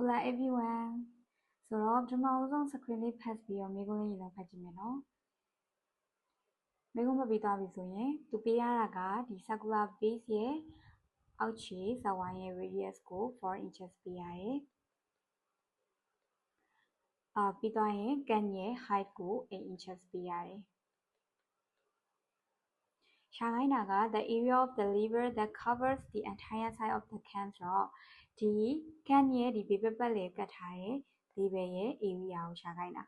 Hola everyone ဆိုတော့ပထမဆုံး screen လေးဖတ်ပြီးတော့မိကုန်းလေးရေလောက်ဖတ်ကြည့်မယ်နော်မိကုန်းဖတ်ပြီးသွားပြီဆိုရင်သူပေးရတာကဒီ circular base ရဲ့အောက်ခြေဇဝိုင်းရဲ့ radius ကို4 inches ပေးရတယ်ပြီးသွားရင်ကန်ရဲ့ height ကို8 inches ပေးရတယ်ရှာခိုင်းတာက the area of the lever that covers the entire side of the can ဆိုတော့ဒီ can ရဲ့ဒီဘေးပတ်လေကတ်ထားတဲ့ lever ရဲ့ area ကိုရှာခိုင်းတာ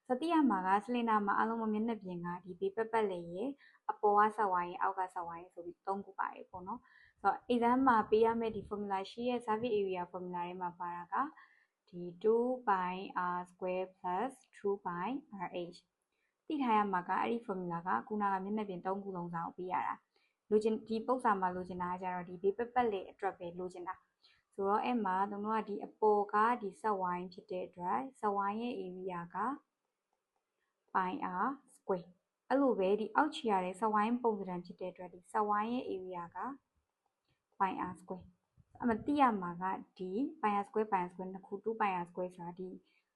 ဆိုတော့သိရမှာက cylinder မှာအလုံးမျက်နှာပြင်ကဒီဘေးပတ်လေရဲ့အပေါ်ကဇဝိုင်းရဲ့အောက်ကဇဝိုင်းရဲ့ဆိုပြီး3ခုပါတယ်ပေါ့နော်ဆိုတော့ exam မှာပေးရမယ့်ဒီ formula ရှိရဲ့ surface area formula ထဲမှာပါတာကဒီ2 pi r square plus 2 pi rhသိထားရမှာကအဲ့ဒီ formula ကခုနကမျက်နှာပြင်3ခုလုံးစာကိုပေးရတာလိုချင်ဒီပု္ပ္ပာမှာလိုချင်တာကကြတော့ဒီဘေးပတ်လေအတွက်ပဲလိုချင်တာဆိုတော့အဲ့မှာတို့ကဒီအပေါ်ကဒီဆက်ဝိုင်းဖြစ်တဲ့အတွက်ဆက်ဝိုင်းရဲ့ area က pi r square အဲ့လိုပဲဒီအောက်ခြေရတဲ့ဆက်ဝိုင်းပုံစံဖြစ်တဲ့အတွက်ဒီဆက်ဝိုင်းရဲ့ area က pi r square အမသိရမှာကဒီ pi r square နှစ်ခု2 pi r square ဆိုတာဒီ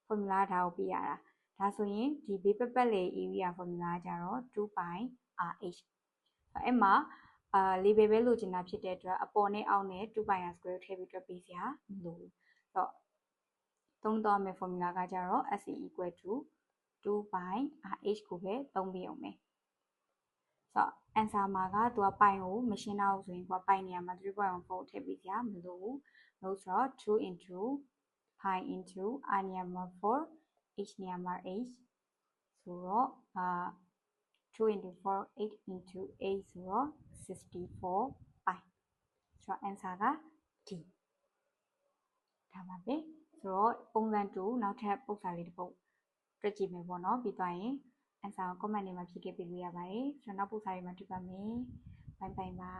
formula ဒါကိုပြရတာဒါဆိုရင်ဒီဘေးပတ်လေ area formula ကြတော့2 pi rh အဲ့မှာလေးပဲလိုချင်တာဖြစ်တဲ့အတွက်အပေါ်နဲ့အောက်နဲ့2 pi r square ကိုထည့်ပြီးတွက်ပေးစရာမလိုဘူးဆိုတော့သုံးတော့မယ့် formula ကကြတော့ s equal to 2 pi rh ကိုပဲသုံးပြအောင်မယ်ဆိုတော့ answer မှာကသူက pi ကိုမရှင်းတော့ဘူးဆိုရင်ကိုက pi နေရာမှာ 3.14 ထည့်ပေးစရာမလိုဘူးလို့ဆိုတော့2 into pi into r နေရာမှာ4 h နေရာမှာ h ဆိုတော့2 into 4 8 into 8ဆိုတော့64 pi ဆိုတော့ answer က D ဒါပါပဲဆိုတော့ပုံစံ2နောက်ထပ်ပုဒ်စာလေးတစ်ပုဒ်တွက်ကြည့်မယ်ပေါ့နော်ပြီးသွားရင် answer ကို comment တွေမှာဖြည့်ခဲ့ပေးလို့ရပါတယ်ဆိုတော့နောက်ပုဒ်စာတွေမှာတွေ့ပါမယ်ဘိုင်ဘိုင်ပါ